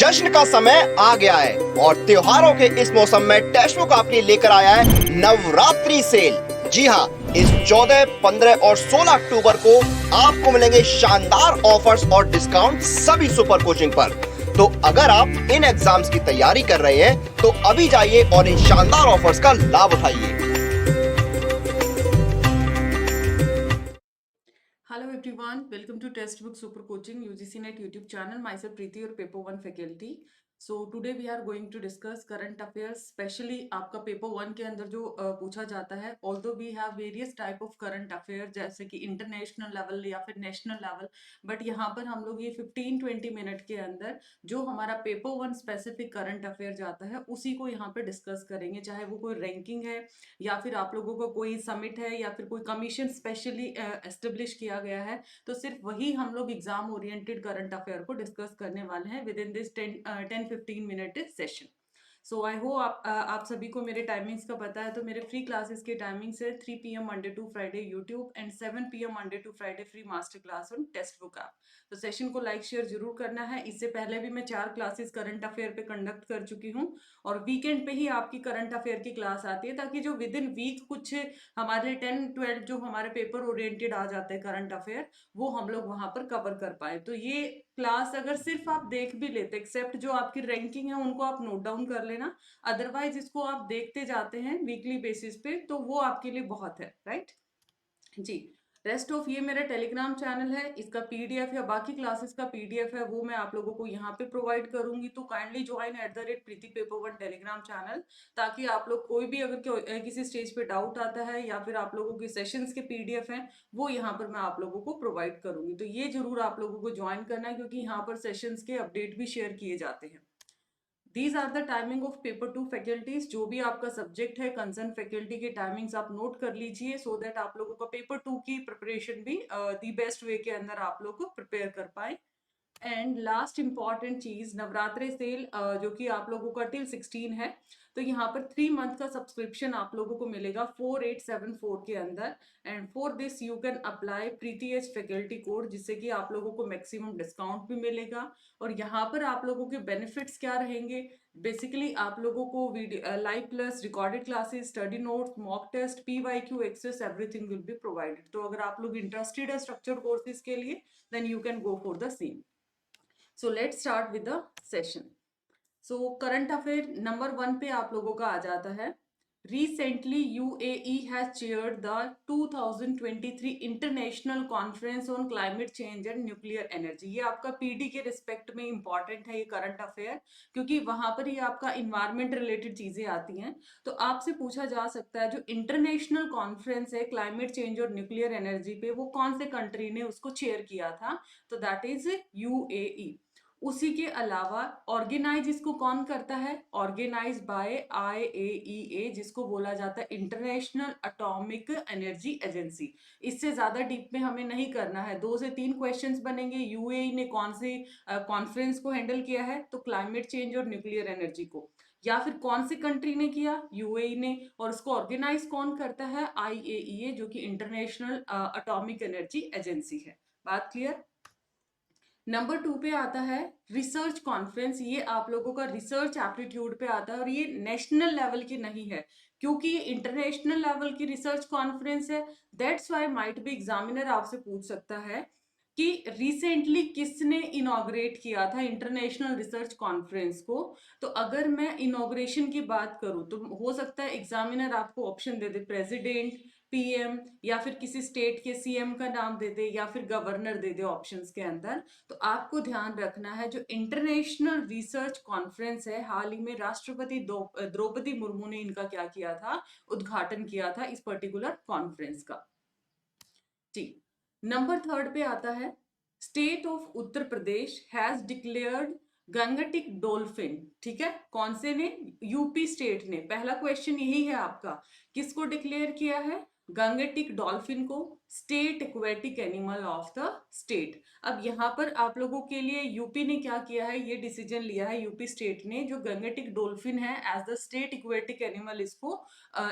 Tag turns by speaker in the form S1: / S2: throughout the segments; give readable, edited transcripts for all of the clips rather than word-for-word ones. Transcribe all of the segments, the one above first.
S1: जश्न का समय आ गया है और त्योहारों के इस मौसम में टेस्ट बुक आपके लिए लेकर आया है नवरात्रि सेल। जी हाँ, इस 14, 15 और 16 अक्टूबर को आपको मिलेंगे शानदार ऑफर्स और डिस्काउंट सभी सुपर कोचिंग पर। तो अगर आप इन एग्जाम्स की तैयारी कर रहे हैं तो अभी जाइए और इन शानदार ऑफर्स का लाभ उठाइए।
S2: Hello everyone, welcome to Textbook Super Coaching UGC Net YouTube channel. Myself Preeti, your paper 1 faculty. So today we are going to discuss current affairs, especially आपका पेपर 1 के अंदर जो पूछा जाता है. Although we have various type of current affairs जैसे कि international level या फिर नेशनल लेवल, बट यहाँ पर हम लोग ये 15-20 मिनट के अंदर जो हमारा पेपर 1 स्पेसिफिक करंट अफेयर जाता है उसी को यहाँ पे डिस्कस करेंगे. चाहे वो कोई रैंकिंग है या फिर आप लोगों को कोई समिट है या फिर कोई कमीशन स्पेशली एस्टेब्लिश किया गया है, तो सिर्फ वही हम लोग एग्जाम ओरिएंटेड करंट अफेयर को डिस्कस करने वाले हैं with in this 10-15 minute session. So I hope आप सभी को मेरे टाइमिंग्स का पता है. तो मेरे फ्री क्लासेस के टाइमिंग्स है 3 PM Monday to Friday YouTube and 7 PM Monday to Friday free master class on text book app. तो सेशन को लाइक शेयर जरूर करना है. इससे पहले भी मैं 4 क्लासेस करंट अफेयर पे कंडक्ट कर चुकी हूँ और वीकेंड पे ही आपकी करंट अफेयर की क्लास आती है, ताकि जो विद इन वीक कुछ हमारे 10-12 जो हमारे पेपर ओरिएंटेड आ जाते हैं करंट अफेयर, वो हम लोग वहां पर कवर कर पाए. तो ये क्लास अगर सिर्फ आप देख भी लेते, एक्सेप्ट जो आपकी रैंकिंग है उनको आप नोट डाउन कर लेना, अदरवाइज इसको आप देखते जाते हैं वीकली बेसिस पे, तो वो आपके लिए बहुत है. Right ji. रेस्ट ऑफ ये मेरा टेलीग्राम चैनल है, इसका पीडीएफ या बाकी क्लासेस का पीडीएफ है वो मैं आप लोगों को यहाँ पे प्रोवाइड करूंगी. तो काइंडली ज्वाइन @प्रीति पेपर 1 टेलीग्राम चैनल, ताकि आप लोग कोई भी अगर किसी स्टेज पे डाउट आता है या फिर आप लोगों के सेशंस के पीडीएफ हैं वो यहाँ पर मैं आप लोगों को प्रोवाइड करूंगी. तो ये जरूर आप लोगों को ज्वाइन करना है, क्योंकि यहाँ पर सेशंस के अपडेट भी शेयर किए जाते हैं. These are the timing of paper 2 faculties. जो भी आपका सब्जेक्ट है कंसर्न फैकल्टी के टाइमिंग्स आप नोट कर लीजिए, सो दैट आप लोगों का पेपर 2 की प्रिपरेशन भी दी बेस्ट वे के अंदर आप लोग को प्रिपेयर कर पाए. एंड लास्ट इंपॉर्टेंट चीज, नवरात्रि सेल जो कि आप लोगों का टिल 16 है, तो यहाँ पर 3 मंथ का सब्सक्रिप्शन आप लोगों को मिलेगा 4874 के अंदर. And for this you can apply Preeti as faculty code, जिससे कि आप लोगों को मैक्सिमम डिस्काउंट भी मिलेगा. और यहाँ पर आप लोगों के बेनिफिट्स क्या रहेंगे, बेसिकली आप लोगों को live plus recorded classes, study notes, mock test, PYQ access, everything will be provided. तो अगर आप लोग इंटरेस्टेड है स्ट्रक्चर कोर्सेज के लिए, then you can go for the same. So let's start with the session. So current affair number 1 पे आप लोगों का आ जाता है. Recently UAE has chaired the 2023 International Conference on Climate Change and Nuclear Energy. ये आपका PD के respect में इंपॉर्टेंट है ये करंट अफेयर, क्योंकि वहां पर ही आपका इन्वायरमेंट रिलेटेड चीजें आती हैं. तो आपसे पूछा जा सकता है जो इंटरनेशनल कॉन्फ्रेंस है क्लाइमेट चेंज और न्यूक्लियर एनर्जी पे, वो कौन से कंट्री ने उसको चेयर किया था, तो दैट इज UAE. उसी के अलावा ऑर्गेनाइज इसको कौन करता है, ऑर्गेनाइज बाय IAEA, जिसको बोला जाता है इंटरनेशनल एटॉमिक एनर्जी एजेंसी. इससे ज्यादा डीप में हमें नहीं करना है. 2 से 3 क्वेश्चंस बनेंगे. यूएई ने कौन से कॉन्फ्रेंस को हैंडल किया है, तो क्लाइमेट चेंज और न्यूक्लियर एनर्जी को. या फिर कौन सी कंट्री ने किया, यूएई ने. और उसको ऑर्गेनाइज कौन करता है, IAEA, जो कि इंटरनेशनल एटॉमिक एनर्जी एजेंसी है. बात क्लियर. नंबर 2 पे आता है रिसर्च कॉन्फ्रेंस. ये आप लोगों का रिसर्च एप्टीट्यूड पे आता है और ये नेशनल लेवल की नहीं है, क्योंकि ये इंटरनेशनल लेवल की रिसर्च कॉन्फ्रेंस है. That's why might be examiner आपसे पूछ सकता है कि रिसेंटली किसने इनॉग्रेट किया था इंटरनेशनल रिसर्च कॉन्फ्रेंस को. तो अगर मैं इनॉग्रेशन की बात करूं तो हो सकता है एग्जामिनर आपको ऑप्शन दे दे प्रेसिडेंट, PM, या फिर किसी स्टेट के CM का नाम दे दे, या फिर गवर्नर दे दे ऑप्शंस के अंदर. तो आपको ध्यान रखना है जो इंटरनेशनल रिसर्च कॉन्फ्रेंस है, हाल ही में राष्ट्रपति द्रौपदी मुर्मू ने इनका क्या किया था, उद्घाटन किया था इस पर्टिकुलर कॉन्फ्रेंस का. जी. नंबर 3 पे आता है state of Uttar Pradesh has declared Gangetic dolphin. ठीक है, कौन से ने, यूपी स्टेट ने. पहला क्वेश्चन यही है आपका, किसको डिक्लेयर किया है, गंगटिक डॉल्फिन को state aquatic animal of the state. अब यहाँ पर आप लोगों के लिए यूपी ने क्या किया है, ये डिसीजन लिया है यूपी स्टेट ने, जो गंगटिक डॉल्फिन है as the state aquatic animal, इसको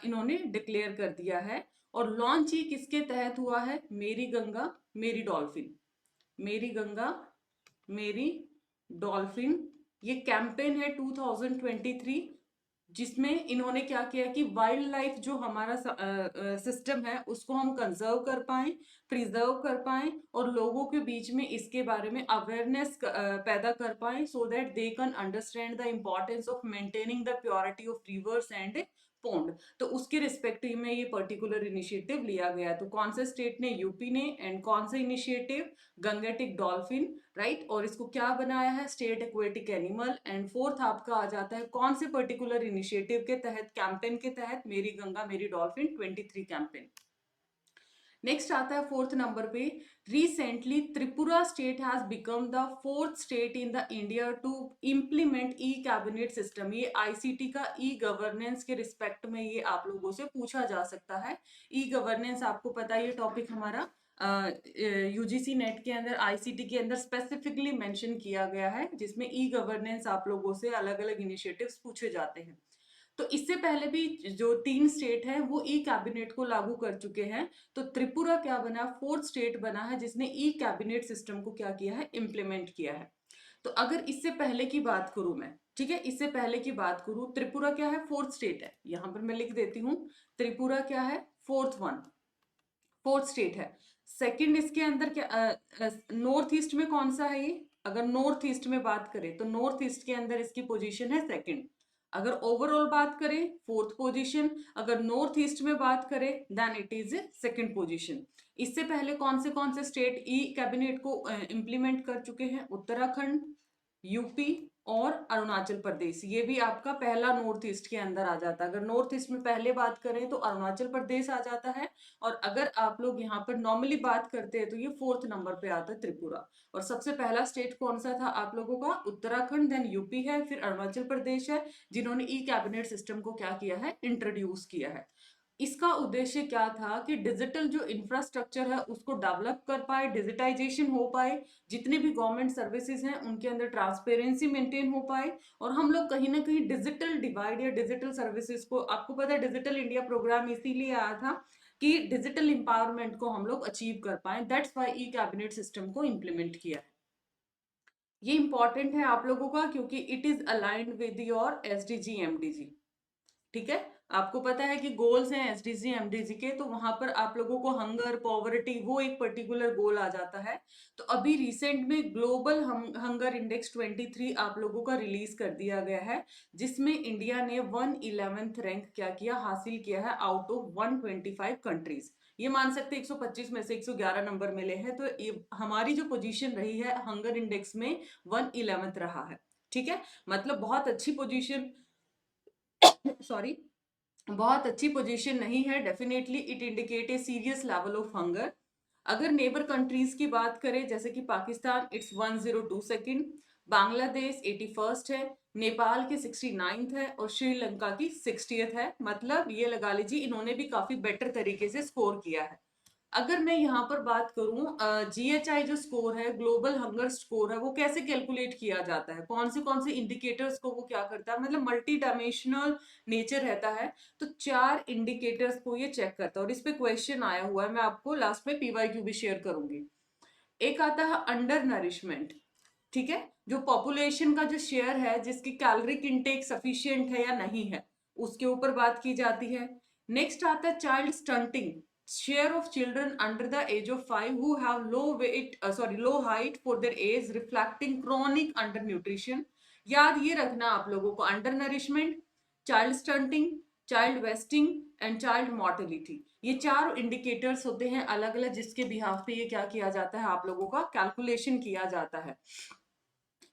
S2: इन्होंने डिक्लेयर कर दिया है. और लॉन्च ही किसके तहत हुआ है, मेरी गंगा मेरी डॉल्फिन, मेरी गंगा मेरी डॉल्फिन ये कैंपेन है 2023, जिसमें इन्होंने क्या किया कि वाइल्ड लाइफ जो हमारा सिस्टम है उसको हम कंजर्व कर पाएं, प्रिजर्व कर पाएं और लोगों के बीच में इसके बारे में अवेयरनेस पैदा कर पाएं, so that they can understand the importance of maintaining the purity of reverse and pond. तो उसके रिस्पेक्टिव में ये पर्टिकुलर इनिशिएटिव लिया गया। तो कौन से स्टेट ने? यूपी ने। एंड कौन सा इनिशिएटिव? Gangetic dolphin, right. और इसको क्या बनाया है? State aquatic animal. And fourth आपका आ जाता है कौन से पर्टिकुलर इनिशिएटिव के तहत, कैंपेन के तहत? मेरी गंगा मेरी डॉल्फिन 23 कैंपेन। नेक्स्ट आता है फोर्थ नंबर पे, recently Tripura state has become the fourth state in the India to implement e cabinet system. ये आईसीटी का ई गवर्नेंस के रिस्पेक्ट में ये आप लोगों से पूछा जा सकता है। ई गवर्नेंस आपको पता है, ये टॉपिक हमारा यूजीसी नेट के अंदर आईसीटी के अंदर स्पेसिफिकली मेंशन किया गया है, जिसमें ई गवर्नेंस आप लोगों से अलग अलग इनिशिएटिव्स पूछे जाते हैं। तो इससे पहले भी जो 3 स्टेट है वो ई कैबिनेट को लागू कर चुके हैं। तो त्रिपुरा क्या बना? फोर्थ स्टेट बना है जिसने ई कैबिनेट सिस्टम को क्या किया है? इम्प्लीमेंट किया है। तो अगर इससे पहले की बात करूं मैं, ठीक है, इससे पहले की बात करूं, त्रिपुरा क्या है? फोर्थ स्टेट है। यहां पर मैं लिख देती हूं, त्रिपुरा क्या है? फोर्थ स्टेट है। सेकंड इसके अंदर क्या, नॉर्थ ईस्ट में कौन सा है ये? अगर नॉर्थ ईस्ट में बात करें तो नॉर्थ ईस्ट के अंदर इसकी पोजीशन है सेकंड। अगर ओवरऑल बात करें, फोर्थ पोजीशन। अगर नॉर्थ ईस्ट में बात करें then it is second position. इससे पहले कौन से स्टेट ई कैबिनेट को इंप्लीमेंट कर चुके हैं? उत्तराखंड, यूपी और अरुणाचल प्रदेश। ये भी आपका पहला नॉर्थ ईस्ट के अंदर आ जाता है। अगर नॉर्थ ईस्ट में पहले बात करें तो अरुणाचल प्रदेश आ जाता है, और अगर आप लोग यहाँ पर नॉर्मली बात करते हैं तो ये फोर्थ नंबर पे आता है त्रिपुरा। और सबसे पहला स्टेट कौन सा था आप लोगों का? उत्तराखंड, देन यूपी है, फिर अरुणाचल प्रदेश है, जिन्होंने ई कैबिनेट सिस्टम को क्या किया है? इंट्रोड्यूस किया है। इसका उद्देश्य क्या था कि डिजिटल जो इंफ्रास्ट्रक्चर है उसको डेवलप कर पाए, डिजिटाइजेशन हो पाए, जितने भी गवर्नमेंट सर्विसेज हैं उनके अंदर ट्रांसपेरेंसी मेंटेन हो पाए, और हम लोग कहीं ना कहीं डिजिटल डिवाइड या डिजिटल सर्विसेज को, आपको पता है डिजिटल इंडिया प्रोग्राम इसीलिए आया था कि डिजिटल एम्पावरमेंट को हम लोग अचीव कर पाए। That's why E cabinet system को इम्प्लीमेंट किया है। ये इंपॉर्टेंट है आप लोगों का क्योंकि it is aligned with your SDG MDG. ठीक है, आपको पता है कि गोल्स हैं एसडीजी एमडीजी के, तो वहां पर आप लोगों को हंगर, पॉवर्टी, वो एक पर्टिकुलर गोल आ जाता है। तो अभी रिसेंट में ग्लोबल हंगर इंडेक्स 23 आप लोगों का रिलीज कर दिया गया है, जिसमें इंडिया ने 111th रैंक क्या किया? हासिल किया है आउट ऑफ 125 कंट्रीज। ये मान सकते 125 में से 111 नंबर मिले हैं, तो ये हमारी जो पोजीशन रही है हंगर इंडेक्स में 111th रहा है। ठीक है, मतलब बहुत अच्छी पोजीशन, सॉरी, बहुत अच्छी पोजीशन नहीं है। Definitely it indicate a serious level of hunger. अगर नेबर कंट्रीज की बात करें, जैसे कि Pakistan it's 102 second, Bangladesh 81st है, नेपाल की 69th है और श्रीलंका की 60th है। मतलब ये लगा लीजिए इन्होंने भी काफी बेटर तरीके से स्कोर किया है। अगर मैं यहाँ पर बात करूं, जीएचआई जो स्कोर है, ग्लोबल हंगर स्कोर है, वो कैसे कैलकुलेट किया जाता है? कौन से इंडिकेटर्स को वो क्या करता है? मतलब मल्टी डायमेंशनल नेचर रहता है। तो 4 इंडिकेटर्स को ये चेक करता है, और इस पे क्वेश्चन आया हुआ है, मैं आपको लास्ट में पीवाईक्यू भी शेयर करूंगी। एक आता है अंडर नरिशमेंट, ठीक है, जो पॉपुलेशन का जो शेयर है, जिसकी कैलोरिक इनटेक सफिशिएंट है या नहीं है, उसके ऊपर बात की जाती है। नेक्स्ट आता है child stunting, share of children under the age of 5 who have low height for their age reflecting chronic under nutrition. याद ये रखना आप लोगों को, under nourishment, child stunting, child wasting and child mortality, ये 4 इंडिकेटर्स होते हैं अलग अलग, जिसके बिहाफ पे ये क्या किया जाता है? आप लोगों का कैलकुलेशन किया जाता है।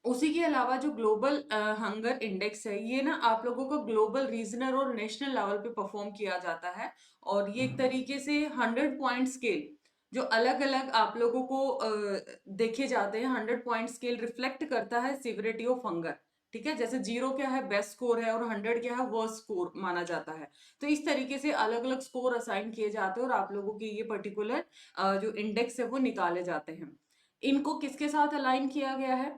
S2: उसी के अलावा जो ग्लोबल हंगर इंडेक्स है, ये ना आप लोगों को ग्लोबल, रीजनल और नेशनल लेवल पे परफॉर्म किया जाता है। और ये एक तरीके से 100 पॉइंट स्केल, जो अलग अलग आप लोगों को देखे जाते हैं, 100 पॉइंट स्केल रिफ्लेक्ट करता है सिविरिटी ऑफ हंगर। ठीक है, जैसे 0 क्या है? बेस्ट स्कोर है, और 100 क्या है? वर्स्ट स्कोर माना जाता है। तो इस तरीके से अलग अलग स्कोर असाइन किए जाते हैं, और आप लोगों के ये पर्टिकुलर जो इंडेक्स है वो निकाले जाते हैं। इनको किसके साथ अलाइन किया गया है?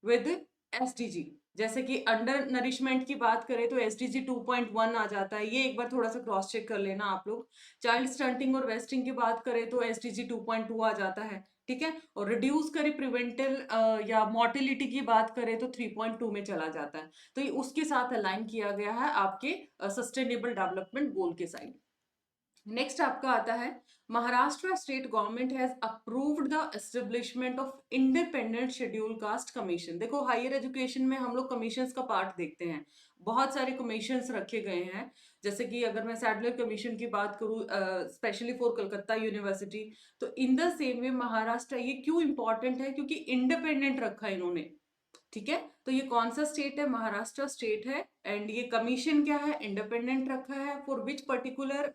S2: With SDG. जैसे कि अंडर नरिशमेंट की बात करें तो एसडीजी 2.1 आ जाता है, ये एक बार थोड़ा सा क्रॉस चेक कर लेना आप लोग। चाइल्ड स्टंटिंग और वेस्टिंग की बात करें तो एसडीजी 2.2 आ जाता है। ठीक है, और रिड्यूस करें प्रिवेंटल या मोर्टेलिटी की बात करें तो 3.2 में चला जाता है। तो ये उसके साथ अलाइन किया गया है आपके सस्टेनेबल डेवलपमेंट गोल के साइड। नेक्स्ट आपका आता है Maharashtra state government has approved the establishment of independent schedule caste commission. देखो हायर एजुकेशन में हम लोग कमीशंस का पार्ट देखते हैं, बहुत सारे कमीशंस रखे गए हैं। जैसे कि अगर मैं सैडलर कमीशन की बात करूं स्पेशली फॉर कलकत्ता यूनिवर्सिटी, तो in the same way Maharashtra ये क्यों इंपॉर्टेंट है, क्योंकि इंडिपेंडेंट रखा है इन्होंने। ठीक है, तो ये कौन सा स्टेट है, महाराष्ट्र स्टेट है, एंड ये कमीशन क्या है, इंडिपेंडेंट रखा है फॉर विच पर्टिकुलर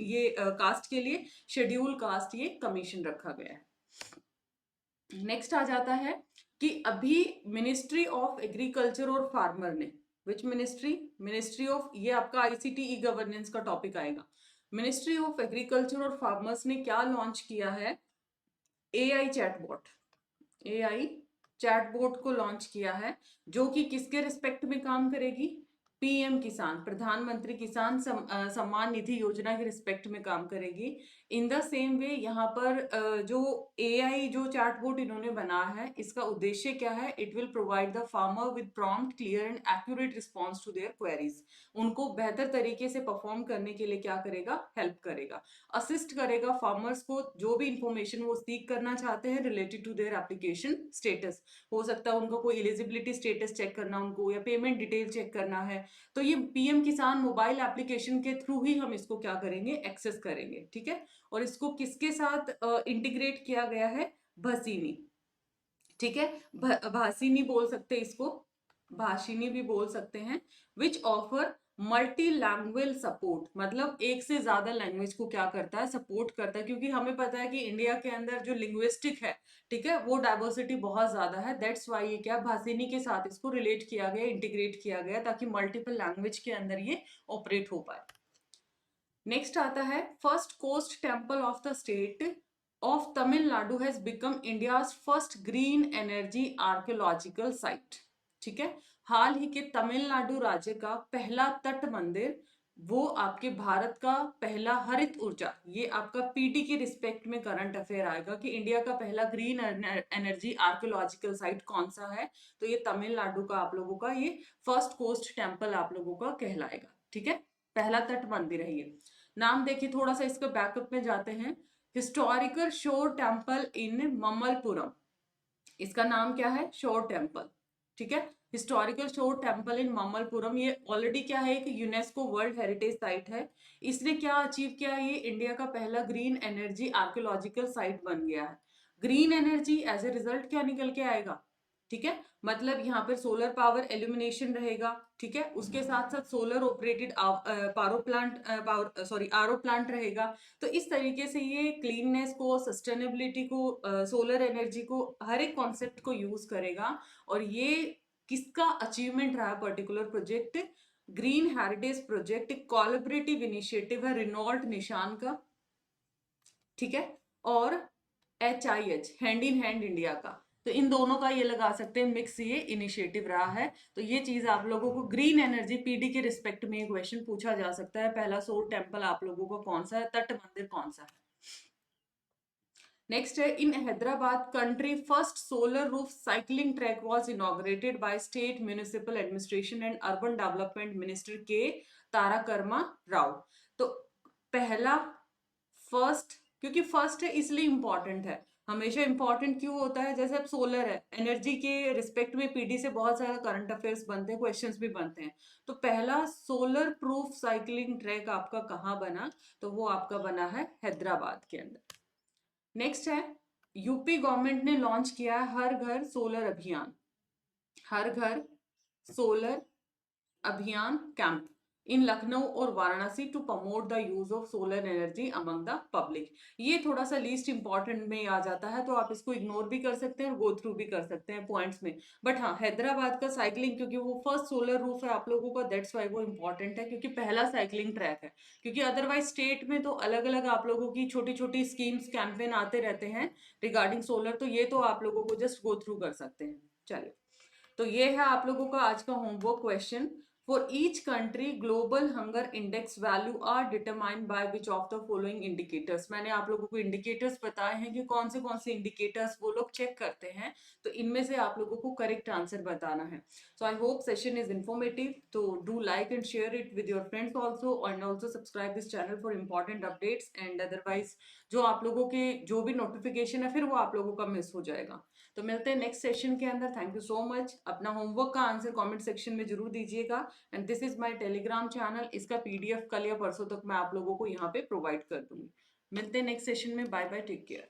S2: ये कास्ट के लिए, शेड्यूल कास्ट ये कमीशन रखा गया है। नेक्स्ट आ जाता है कि अभी मिनिस्ट्री ऑफ एग्रीकल्चर और फार्मर ने, विच मिनिस्ट्री, मिनिस्ट्री ऑफ, ये आपका आईसीटी ई गवर्नेंस का टॉपिक आएगा। मिनिस्ट्री ऑफ एग्रीकल्चर और फार्मर्स ने क्या लॉन्च किया है, एआई चैटबॉट, एआई चैटबॉट को लॉन्च किया है, जो कि किसके रिस्पेक्ट में काम करेगी, पीएम किसान, प्रधानमंत्री किसान सम्मान निधि योजना के रिस्पेक्ट में काम करेगी। इन द सेम वे यहाँ पर जो एआई जो चैटबॉट इन्होंने बना है, इसका उद्देश्य क्या है, it will provide the farmer with prompt, clear and accurate response to their queries. उनको बेहतर तरीके से परफॉर्म करने के लिए क्या करेगा, हेल्प करेगा, असिस्ट करेगा फार्मर्स को, जो भी इंफॉर्मेशन वो सीख करना चाहते हैं related to their application status. हो सकता है उनको कोई एलिजिबिलिटी स्टेटस चेक करना उनको, या पेमेंट डिटेल चेक करना है, तो ये पीएम किसान मोबाइल एप्लीकेशन के थ्रू ही हम इसको क्या करेंगे, एक्सेस करेंगे। ठीक है, और इसको किसके साथ इंटीग्रेट किया गया है, भासीनी। ठीक है, भासीनी बोल सकते हैं इसको, भाषिनी भी बोल सकते हैं, which offer multi language support, मतलब एक से ज्यादा लैंग्वेज को क्या करता है, सपोर्ट करता है, क्योंकि हमें पता है कि इंडिया के अंदर जो लिंग्विस्टिक है, ठीक है, वो डाइवर्सिटी बहुत ज्यादा है। दैट्स वाई ये क्या, भाषिनी के साथ इसको रिलेट किया गया, इंटीग्रेट किया गया, ताकि मल्टीपल लैंग्वेज के अंदर ये ऑपरेट हो पाए। नेक्स्ट आता है first coast temple of the state of Tamil Nadu has become India's first green energy archaeological site. ठीक है, हाल ही के तमिलनाडु राज्य का पहला तट मंदिर, वो आपके भारत का पहला हरित ऊर्जा, ये आपका पीटी के रिस्पेक्ट में करंट अफेयर आएगा कि इंडिया का पहला ग्रीन एनर्जी आर्कियोलॉजिकल साइट कौन सा है, तो ये तमिलनाडु का आप लोगों का ये फर्स्ट कोस्ट टेम्पल आप लोगों का कहलाएगा। ठीक है, पहला तट मंदिर है ये। नाम देखिए, थोड़ा सा इसके बैकअप में जाते हैं, हिस्टोरिकल शोर टेम्पल इन ममलपुरम, इसका नाम क्या है, शोर टेम्पल। ठीक है, हिस्टोरिकल शोर टेम्पल इन ममलपुरम, ये ऑलरेडी क्या है, एक यूनेस्को वर्ल्ड हेरिटेज साइट है। इसने क्या अचीव किया, ये इंडिया का पहला ग्रीन एनर्जी आर्कियोलॉजिकल साइट बन गया है। Green energy as a result क्या निकल के आएगा, ठीक है, मतलब यहाँ पर सोलर पावर एल्यूमिनेशन रहेगा। ठीक है, उसके साथ साथ solar operated power plant, RO plant रहेगा। तो इस तरीके से ये क्लीननेस को, सस्टेनेबिलिटी को, सोलर एनर्जी को, हर एक कॉन्सेप्ट को यूज करेगा। और ये किसका अचीवमेंट रहा particular project, green heritage project, collaborative initiative है रिनॉल्ट निशान का। ठीक है, और HIH hand in hand India का, तो इन दोनों का ये लगा सकते हैं मिक्स ये इनिशिएटिव रहा है। तो ये चीज आप लोगों को ग्रीन एनर्जी पीडी के रिस्पेक्ट में क्वेश्चन पूछा जा सकता है। पहला सोल टेम्पल आप लोगों को कौन सा है, तट मंदिर कौन सा है। नेक्स्ट है, in Hyderabad country first solar roof cycling track was inaugurated by state municipal administration and urban development minister K Tarakarama Rao. तो पहला फर्स्ट, क्योंकि फर्स्ट है इसलिए इंपॉर्टेंट है, हमेशा इंपॉर्टेंट क्यों होता है, जैसे अब सोलर है, एनर्जी के रिस्पेक्ट में पीडी से बहुत सारा करंट अफेयर्स बनते हैं, क्वेश्चंस भी बनते हैं। तो पहला सोलर प्रूफ साइकिलिंग ट्रैक आपका कहाँ बना, तो वो आपका बना है हैदराबाद के अंदर। नेक्स्ट है, यूपी गवर्नमेंट ने लॉन्च किया है हर घर सोलर अभियान, हर घर सोलर अभियान कैंप इन लखनऊ और Varanasi to promote the use of solar energy among the public. ये थोड़ा सा लीस्ट इंपॉर्टेंट में आ जाता है, तो आप इसको इग्नोर भी कर सकते हैं और गो थ्रू भी कर सकते हैं पॉइंट्स में। बट हाँ, हैदराबाद का साइकिलिंग, क्योंकि वो फर्स्ट सोलर रूफ है आप लोगों का, दैट्स वाई वो इंपॉर्टेंट है, क्योंकि पहला साइकिलिंग ट्रैक है। क्योंकि अदरवाइज स्टेट में तो अलग अलग आप लोगों की छोटी छोटी स्कीम्स कैंपेन आते रहते हैं रिगार्डिंग सोलर, तो ये तो आप लोगों को जस्ट गो थ्रू कर सकते हैं। चलिए, तो ये है आप लोगों का आज का homework question For each country, global hunger index value are determined by which of the following indicators. मैंने आप लोगों को indicators बताए हैं कि कौन से indicators वो लोग check करते हैं, तो इनमें से आप लोगों को correct answer बताना है. So I hope session is informative. So do like and share it with your friends also, and also subscribe this channel for important updates. And otherwise जो आप लोगों के जो भी notification है फिर वो आप लोगों का मिस हो जाएगा. तो मिलते हैं नेक्स्ट सेशन के अंदर. Thank you so much. अपना होमवर्क का आंसर कमेंट सेक्शन में जरूर दीजिएगा. And this is my Telegram channel. इसका पीडीएफ कल या परसों तक मैं आप लोगों को यहाँ पे प्रोवाइड कर दूंगी. मिलते हैं नेक्स्ट सेशन में. Bye bye, take care.